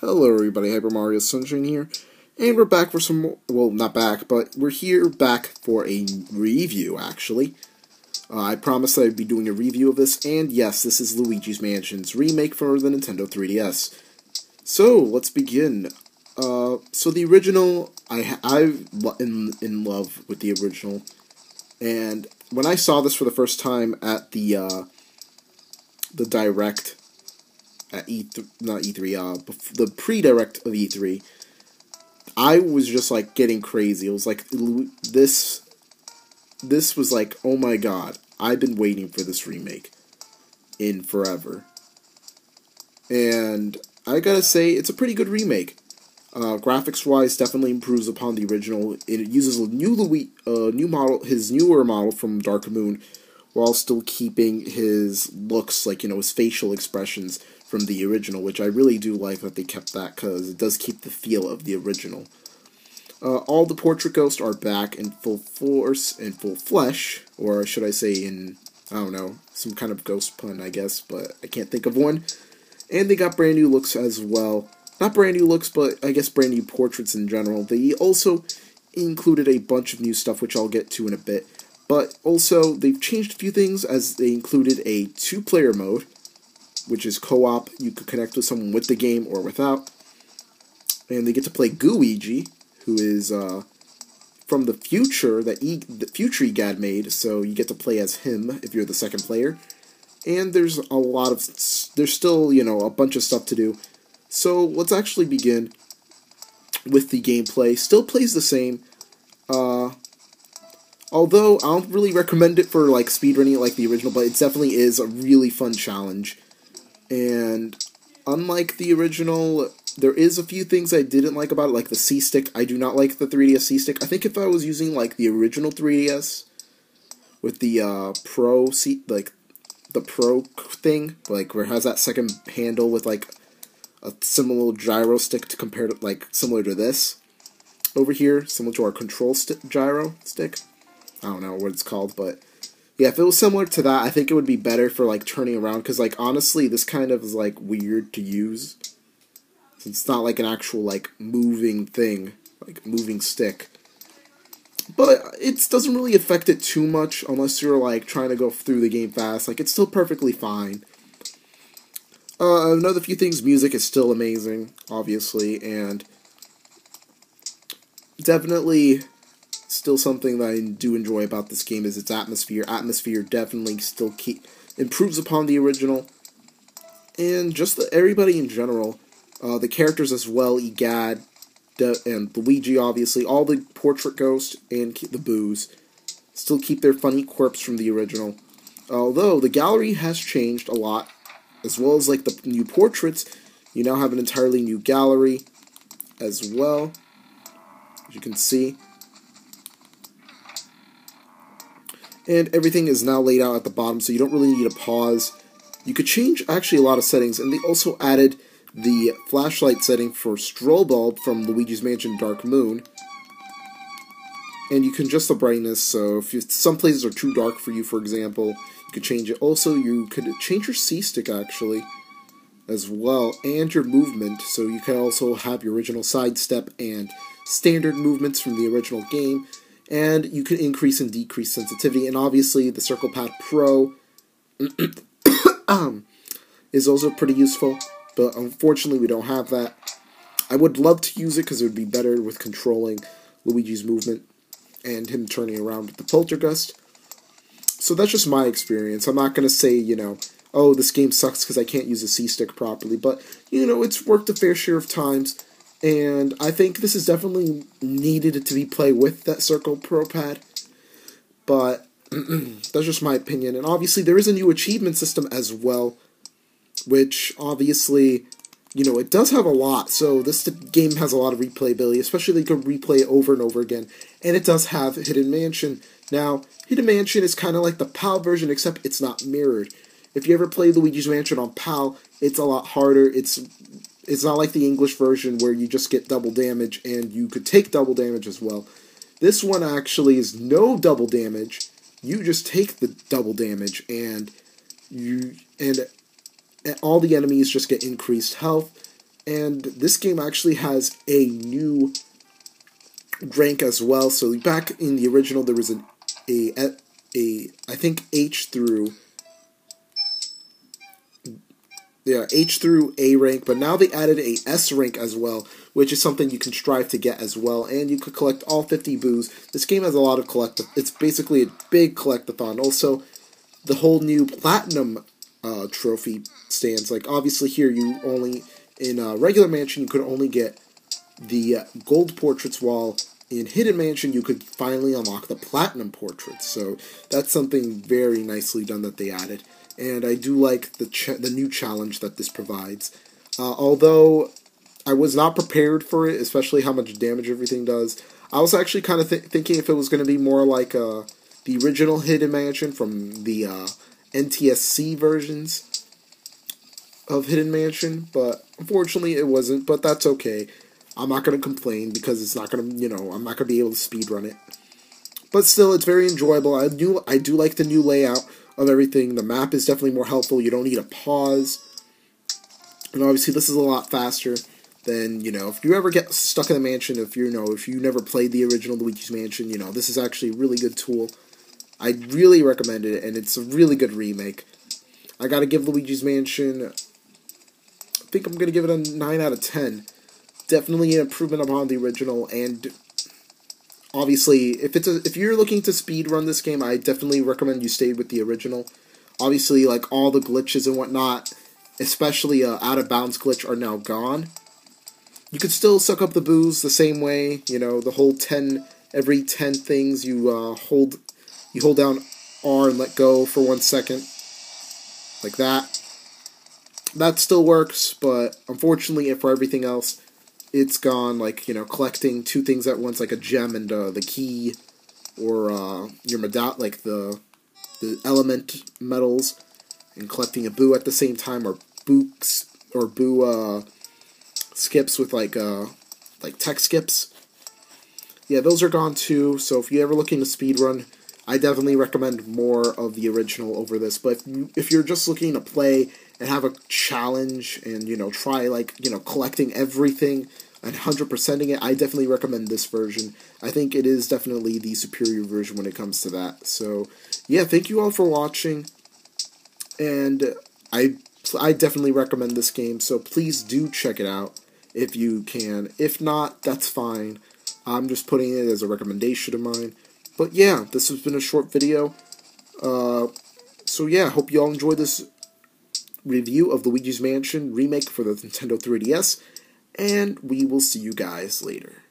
Hello everybody, Hyper Mario Sunshine here, and we're back for some more, well, not back, but we're here back for a review, actually. I promised that I'd be doing a review of this, and yes, this is Luigi's Mansion's remake for the Nintendo 3DS. So, let's begin. So the original, I'm in love with the original, and when I saw this for the first time at the Direct, at not E3, the pre-direct of E3, I was just, like, getting crazy. It was like, this was like, oh my god, I've been waiting for this remake in forever. And I gotta say, it's a pretty good remake. Graphics-wise, definitely improves upon the original. It uses a new model, his newer model from Dark Moon, while still keeping his looks, like, his facial expressions from the original, which I really do like that they kept that, because it does keep the feel of the original. All the portrait ghosts are back in full force and full flesh, or should I say in, I don't know, some kind of ghost pun, I guess, but I can't think of one. And they got brand new looks as well. Not brand new looks, but I guess brand new portraits in general. They also included a bunch of new stuff, which I'll get to in a bit. But also, they've changed a few things, as they included a 2-player mode, which is co-op. You could connect with someone with the game or without. And they get to play Luigi, who is from the future that the future EGAD made, so you get to play as him if you're the second player. And there's still, a bunch of stuff to do. So let's actually begin with the gameplay. Still plays the same. Although, I don't really recommend it for, like, speedrunning it like the original, but it definitely is a really fun challenge. And unlike the original, there is a few things I didn't like about it, like the C-Stick. I do not like the 3DS C-Stick. I think if I was using, like, the original 3DS with the Pro the Pro thing, like, where it has that second handle with, like, a similar gyro stick to compare to, like, similar to this over here, similar to our control gyro stick. I don't know what it's called, but yeah, if it was similar to that, I think it would be better for, like, turning around, because, like, honestly, this kind of is, like, weird to use. It's not, like, an actual, like, moving thing, like, moving stick. But it doesn't really affect it too much, unless you're, like, trying to go through the game fast. Like, it's still perfectly fine. Another few things, music is still amazing, obviously, and definitely still something that I do enjoy about this game is its atmosphere. Atmosphere definitely still improves upon the original, and just everybody in general. The characters as well, EGAD, and Luigi, obviously, all the portrait ghosts and the boos still keep their funny quirks from the original. Although the gallery has changed a lot, as well as, like, the new portraits. You now have an entirely new gallery as well, as you can see. And everything is now laid out at the bottom, so you don't really need to pause. You could change, actually, a lot of settings, and they also added the flashlight setting for Strobe Bulb from Luigi's Mansion Dark Moon. And you can adjust the brightness, so if some places are too dark for you, for example, you could change it. Also, you could change your C-Stick, actually, as well, and your movement, so you can also have your original sidestep and standard movements from the original game. And you can increase and decrease sensitivity, and obviously the Circle Pad Pro is also pretty useful, but unfortunately we don't have that. I would love to use it because it would be better with controlling Luigi's movement and him turning around with the Poltergust. So that's just my experience. I'm not going to say, oh, this game sucks because I can't use a C-Stick properly, but, it's worked a fair share of times. And I think this is definitely needed to be played with that Circle Pro Pad. But that's just my opinion. And obviously there is a new achievement system as well, which obviously, it does have a lot. So this game has a lot of replayability, especially you can replay it over and over again. And it does have Hidden Mansion. Now, Hidden Mansion is kind of like the PAL version, except it's not mirrored. If you ever play Luigi's Mansion on PAL, it's a lot harder. It's not like the English version where you just get double damage, and you could take double damage as well. This one actually is no double damage. You just take the double damage, and all the enemies just get increased health. And this game actually has a new rank as well. So back in the original, there was I think H through A rank, but now they added a S rank as well, which is something you can strive to get as well, and you could collect all 50 boos. This game has a lot of it's basically a big collectathon. Also, the whole new Platinum trophy stands. Like, obviously here, in regular Mansion, you could only get the gold portraits, while in Hidden Mansion, you could finally unlock the Platinum portraits. So that's something very nicely done that they added. And I do like the new challenge that this provides. Although I was not prepared for it, especially how much damage everything does. I was actually kind of thinking if it was going to be more like the original Hidden Mansion from the NTSC versions of Hidden Mansion, but unfortunately it wasn't, but that's okay. I'm not going to complain because it's not going to, I'm not going to be able to speedrun it. But still, it's very enjoyable. I do like the new layout of everything. The map is definitely more helpful. You don't need to pause. And obviously this is a lot faster than, if you ever get stuck in a mansion, if you never played the original Luigi's Mansion, this is actually a really good tool. I really recommend it, and it's a really good remake. I gotta give Luigi's Mansion, I think I'm gonna give it a 9 out of 10. Definitely an improvement upon the original, and obviously, if you're looking to speedrun this game, I definitely recommend you stay with the original. Obviously, like, all the glitches and whatnot, especially out of bounds glitch, are now gone. You could still suck up the boos the same way, the whole every 10 things you hold down R and let go for 1 second, like that. That still works, but unfortunately for everything else, it's gone. Like, collecting 2 things at once, like a gem and the key, or your like the element metals, and collecting a boo at the same time, or boo skips with like tech skips. Yeah, those are gone too. So if you're ever looking to speedrun, I definitely recommend more of the original over this. But if you're just looking to play and have a challenge and, try, collecting everything and 100%ing it, I definitely recommend this version. I think it is definitely the superior version when it comes to that. So, yeah, thank you all for watching. And I definitely recommend this game, so please do check it out if you can. If not, that's fine. I'm just putting it as a recommendation of mine. But yeah, this has been a short video. So yeah, hope you all enjoyed this review of Luigi's Mansion Remake for the Nintendo 3DS, and we will see you guys later.